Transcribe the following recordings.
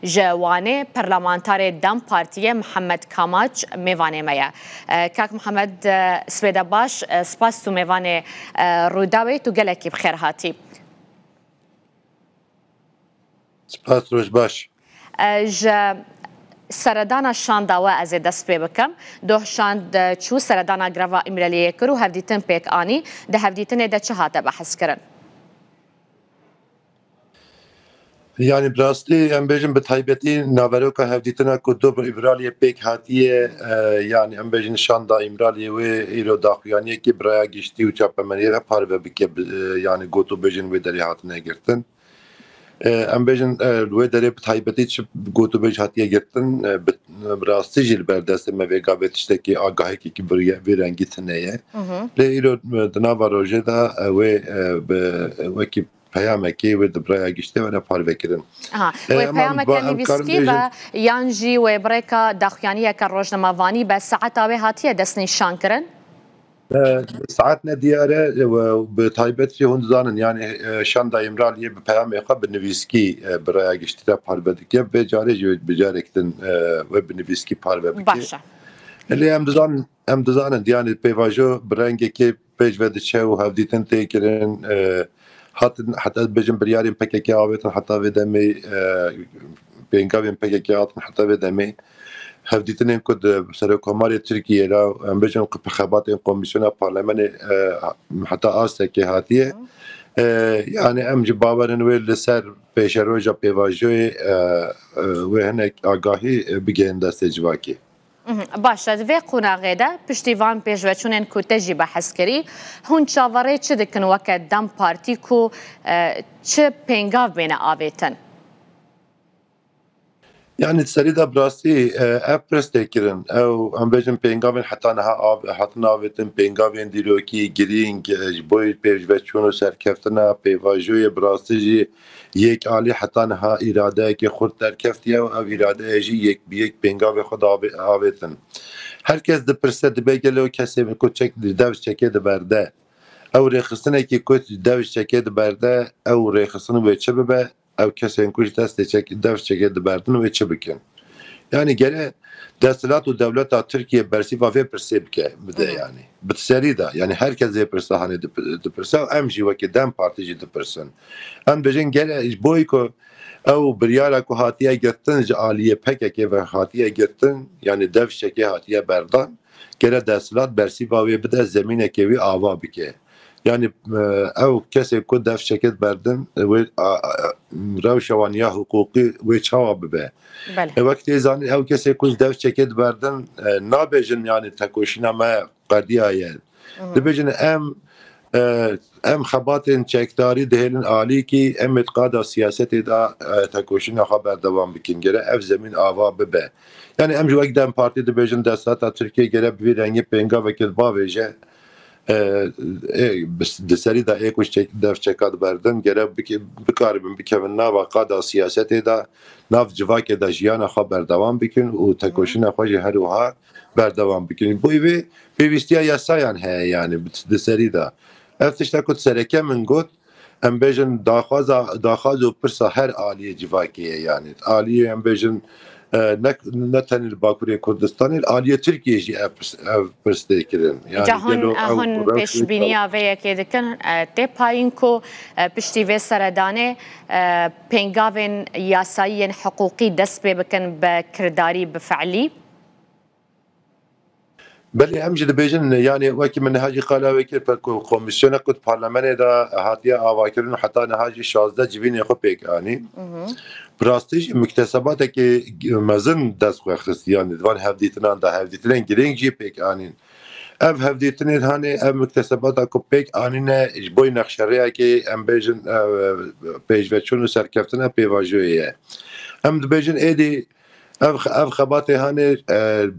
جوانه پرلمانتار دم پارتی محمد کاماچ میوانه میا کاک محمد سویدا باش سپاس تو میوانه روداوی تو گلکی بخیر هاتی سپاس روش باش سردانا شاندا و از دست پی بکم دو شاند چو سردانا گروا امرالیه کرو هفدیتن پیک آنی ده هفدیتن ده چه هاته بحث کرن يعني براستي ام بيجن بتايبتي نافروكا هفديتنا كدوب ابراليه بيك هاتيه يعني ام بيجن شاندا امراليه و ايرو داخيانيه كي برايا گشتي و چاپ منيره پارو بك يعني گوتو بيجن و دري هاتنه گرتن ام بيجن و دري بتايبتي چ گوتو بيج هاتيه گرتن براستي جيل بردست ميگا بتشتكي آگاهي كي بريا رنگي تنيه ل ايرو دناوا روجه دا و كي پیامکی و دبرای گشته و نپار بکردن. و پیامکی نویسکی و یانجی و برای داخیانی که روزنامه‌وانی به ساعت آوی هاتیه دست نشان کردن. ساعتنا دیاره و به تایبتی هون زانن یعنی شاندا امرالیه به پیامکی به نویسکی برای گشته پار بدیه به جاری جوید بجاری کردن و به نویسکی پار بدیه. باشه. اللي هم دزانن یعنی پیواجو برنگی که پیج ودیچه و هفدیتن تیکرن حتى بجن بريارين بكيكي عابتن حتى بدمي بينقابين بكيكي عابتن حتى بدمي هفديتنين كد سرقماري تركيا لا بجن بخباتين كوميسيون برلماني حتى آستكي هاتيه يعني ام جبابرن ويل لسر بيشروجا بيواجوي وهناك آگاهی بگین دست جواکی باشه دوی قناغه ده پشتیوان پیشوچونن کو تجی بحث کری هون چاوره چه دکن وکت دم پارتی کو چه پنگاو بین آویتن يعني تسريدا براستي ابرستيكرن او ام بيجن بينغافن حتى نها حتى ناويتن بينغافن ديروكي جرينج بوي بيجوچونو سركفتنا بيواجوي براستي یک عالی حتی نها اراده که خود ترکفتیه و او اراده جی یک بیک بینگاو خود آویتن هر کس ده پرسه ده بگله و کسی که چک دوش چکه ده برده او ریخستنه که دوش چکه ده برده او ریخستنه و چه ببه او کسی اینکوش دست چک دوش چکه ده بردن و چه بکن yani gene destelat و devlet Türkiye bersi ve perse bide yani bitseri da yani herkes perse hani de perse amji ve ki dem partici de persen am bejin gene boyko ev biryara ku hatiye gittin aliye PKK ve hatiye gittin yani dev şeke hatiye berdan gene destelat bersi ve bide zemine kevi ava bike yani ev kese ku dev şeket berdin ve rewşevaniya hukuki ve çava be وقتی زانی او کسی کوز دو چکت بردن نابجن یعنی تکوشینا ما قدیه دبجن ام خباتن چکداری دهلن عالی کی ام اتقادا سیاست دا تکوشینا خبر دوام بکن گره اف زمین آوا ببه یعنی ام جو اقدام پارتی دبجن دستاتا ترکیه گره بی رنگی پنگا وکل باویجه بس دسری دا ایکوش دف چکات بردن گره بکاربن بکمن ناوا قادا سیاست دا ناف جواک دا جیانا خواه بردوام بکن و تکوشینا خواهی هر وها بردوام بکن بویوی پیوستیا یاسایان هی یعنی دسری دا افتش تکت سرکه من گوت ام بیجن داخواز و پرسا هر آلیه جواکیه یعنی آلیه ام بیجن نه تنها باکوری کردستانی آلیه ترکیه جی پرسته کردن جهان هون پیش بینی آویه که دکن تی پایین کو پشتی و سردانه پنگاوین یاسایی حقوقی دست بکن به کرداری بفعلی بله همجد بیجن یعنی وقتی من نهاجی قالا وکر پر کمیسیون کد پارلمان دا هاتیه آواکرین حتی نهاجی 16 جوین خو پیکانی براستیج مکتسبات که مزن دست خو خستیان دوان هفدیتنان دا هفدیتنان گرینگ جی پیکانین اف هفدیتنان هانی اف مکتسبات کو پیکانین بوی نقشریه که ام بیجن پیجوچون سرکفتنه پیواجویه ام بیجن ایدی اف خباته هانه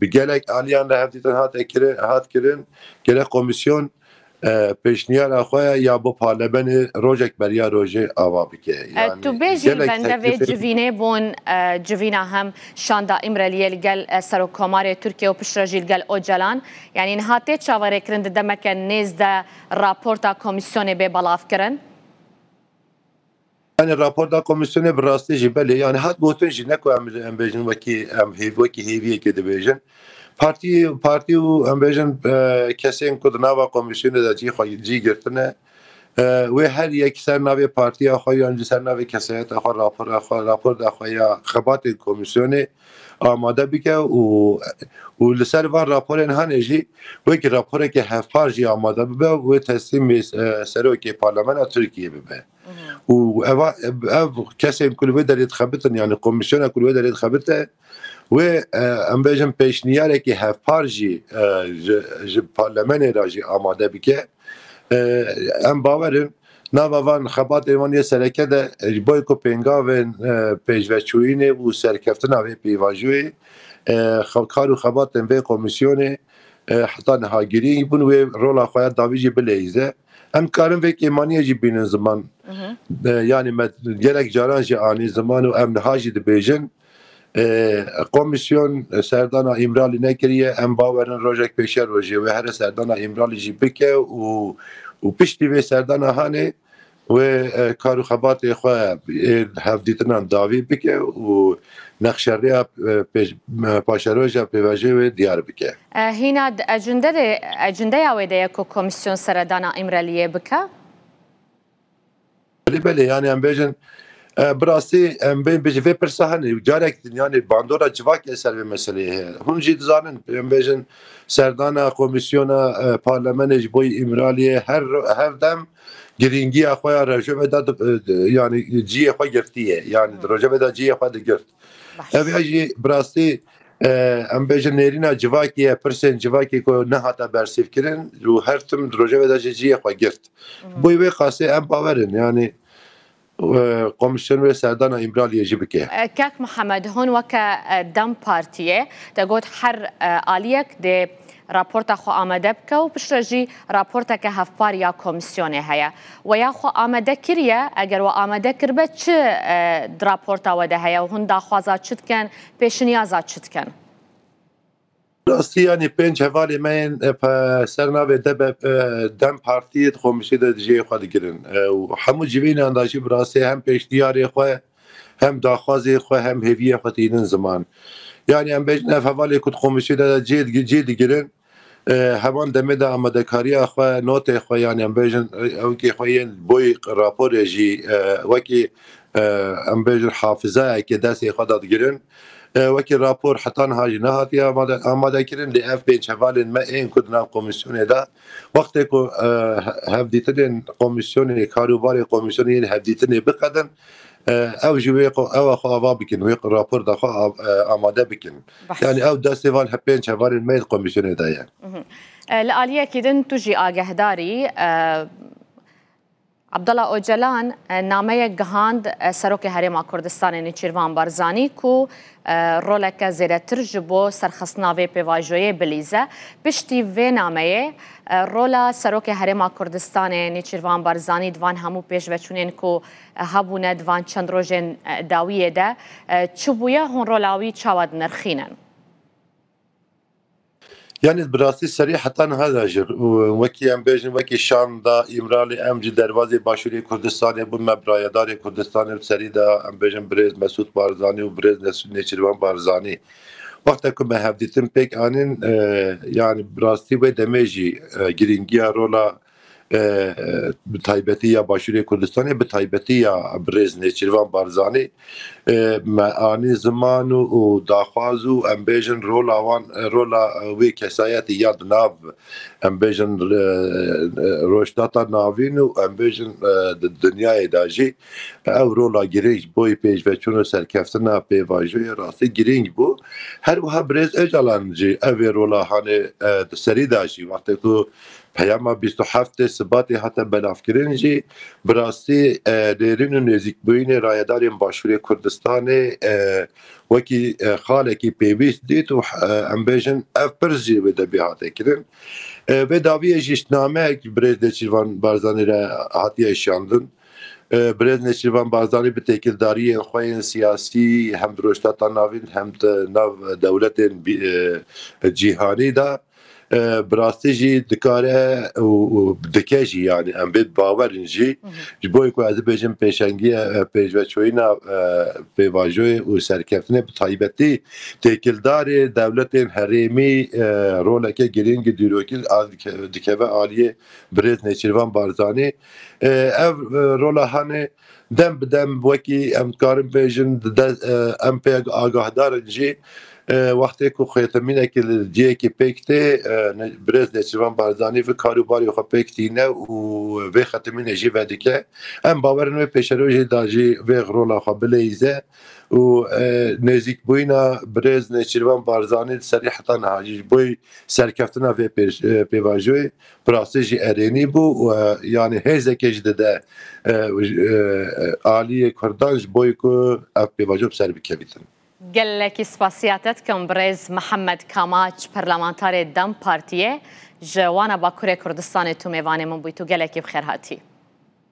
بگلک آلیان را هفتیتن هات کرن گله کمیسیون پیشنیار آخواه یا با پارلمان روزک بریا روزه آوا بکه تو بیجی بنده و جوینه بون جوینه هم شاندا امرالیه لگل سروکمار ترکیه و پشتراجی لگل اوجلان یعنی نهاته چاوره کرن دمکن نیز ده راپورتا کمیسیون به بلاف کرن يعني الرابور دا كوميسيون براستي جبلي يعني هات بوتن جي نكو ام بيجن وكي ام هيفي كده بيجن بارتي ام بيجن كسين كود ناوا كوميسيون دا جي گرتنه و هر یک سر ناوی پارتی آخوی یا سر ناوی کسایت آخوی راپور دا آخوی خبات کمیسیون آماده بکه و لسر وان راپور اینها نجی و یک راپور که هفپار جی آماده ببه و تسلیم سروکی پارلمان ترکیه ببه و او کسی کلوه دارید خبتن یعنی کمیسیون کلوه دارید خبتن و ام بیجم پیشنیاره که هفپار جی پارلمان را جی آماده بکه ام باورن ناوان خبات ایرانی سرکه ده بای کو پنگاون پیشوچوینه و سرکفتن اوی پیواجوی کارو خبات به کمیسیون حتی نهاگیری بون و رولا خواهد داویجی بلیزه ام کارم وک ایمانی جی بین زمان یعنی گلک جاران جی آنی زمان و ام نهاجی ده بیجن کمیسیون سردانا امرالی نکریه ام باورن روزک پیشر روزی و هر سردانا امرالی جی بکه و پشتی به سردانا هانه و کارو خبات خواه هفدیتنان داوی بکه و نقشریا پاشروجا پیواجه و دیار بکه هینا اجنده اویده که کمیسیون سردانا امرالیه بکه؟ بله یعنی ام بیجن براستی ام بیجن و پرسهنی جارک یعنی باندورا جواک اثر به مسئله هم جید زانن ام بیجن سردانا کمیسیون پارلمان جبوی امرالیه هر دم گرینگی اخوی رجوع داد یعنی جی اخوی گرفتیه یعنی رجوع داد جی اخوی گرفت اوی براستی ام بیجن نیرینا جواکی پرسن جواکی کو نه هاتا برسیف کرن رو هر تم رجوع داد جی اخوی گرفت بوی وی خاصه ام باورن یعنی کمیسیون و سردانا امرالیه جی بکه کاک محمد هون وکا دم پارتیه تقول هر آلیک ده راپورتا خو آماده بکه و پشترجی راپورتا که هفپار یا کمیسیونه هیا و یا خو آماده کریه اگر و آماده کربه چه راپورتا وده هیا و هون داخوازا چید کن پیشنیازا چید کن راستی یعنی پنج حوالی من سرناوی دم پارتیت خومشی ده جی خواهد گرن و همو جوین انداشی براستی هم پیشنیاری خواه هم داخوازی خواه هم هیوی خواه تینن زمان yani em bejn ev hevalê ku dixwemişî de cê digirin hevan demê de amadekariya xwe notê xwe yani em bêjin ewkê xwe yên boî raporê jî wekî em bêjin hafizayekê destê xwe da digirin wekî rapor heta niha jî nehatiye amadekirin lê ev pênc hevalên me ên ku di nav komîsyonê de wextê ku hevdîtinên komîsyonê karûbarê komîsyonê yên hevdîtinê biqedin او جوی او خوا بکن و راپور دخوا آماده بکن یعنی او دستی وان هپین چوار میل کمیسیون دایا الاليه کدن تجي آگهداری عبدالله اوجلان نامه گهاند سروک هرم کردستان نیچیروان بارزانی کو رولک زیرتر جبو سرخصناوی پیواجوی بلیزه پشتی و نامه رولا سروک هرم کردستان نیچیروان بارزانی دوان همو پیش وچونین کو هبونه دوان چند روزن داویه ده چبویا هون رولاوی چاود نرخینن يعني براسي صريحة هذا جر وكي ام بيجن وكي شام دا امرالي ام جي دروازي باشوري كردستان بو مبرايدار كردستان بسريدا ام بيجن بريز مسعود بارزاني وبريز نيچيروان بارزاني وقتا كما هفديتن بيك انين يعني براسي و دمجي گرينگيا رولا بتایبەتی یا باشووری کوردستانی بتایبەتی یا برێز نێچیروان بارزانی معانی زمان و داخواز و ئەم بێژن ڕۆلا وێ کەسایەتی یا ناو ئەم بێژن ڕۆژداتا ناوین و ئەم بێژن دنیایەدا ژی ئەو ڕۆلا گرنگ بۆی پێشڤەچوون و سەرکەفتنا پێواژۆیە ڕاستی گرنگ بوو هەروەها برێز ئەجاڵانجی ئەوێ ڕۆلاهانێ سەریداژی وەختێک و پیام 27 سبات حتی بلافکرین جی براستی دیرین و نزیک بوین رایدارین باشوری کردستان وکی خاله کی پیویست دیت و ام بیجن اف پرزی و دبیاته کرن و داویه جشنامه که برز نچیروان بارزانی را حتیه شاندن برز نچیروان بارزانی به تکیلداری خوین سیاسی هم دروشتاتا ناوین هم ناو دولت جیهانی دا براستی جی دکاره و دکه جی یعنی ام بید باورن جی جبوی که از بیشم پیشنگی پیشوچوینا پیواجوی و سرکفتنه بطایبتی تکیلدار دولت هریمی رول که گرینگ دیروکیل دکه و عالیه برز نچیروان بارزانی اف رول هانه دم بدم وکی ام کارم بیشن ام پیگ آگاهدار جی وقتی که خیتمینه که جیه که پیکته برز نچیروان بارزانی و کاروباری خو پیکتی نه و خیتمینه جی ودی که ام باورنوی پیشروی داجی و غرولا خو بلیزه و نزیک بوینا برز نچیروان بارزانی صریحتا نهاجی بوی سرکفتنا و پیواجوی پراسیجی ارینی بو و یعنی هزه کش دده عالی کردانج بوی که اف پیواجو بسر بکویتن قال لك سباسياتتكم بريز محمد كاماش برلمانتاري دم بارتيه جوانا باكوري كردستان تو ميواني من بيتو قال لك بخير هاتي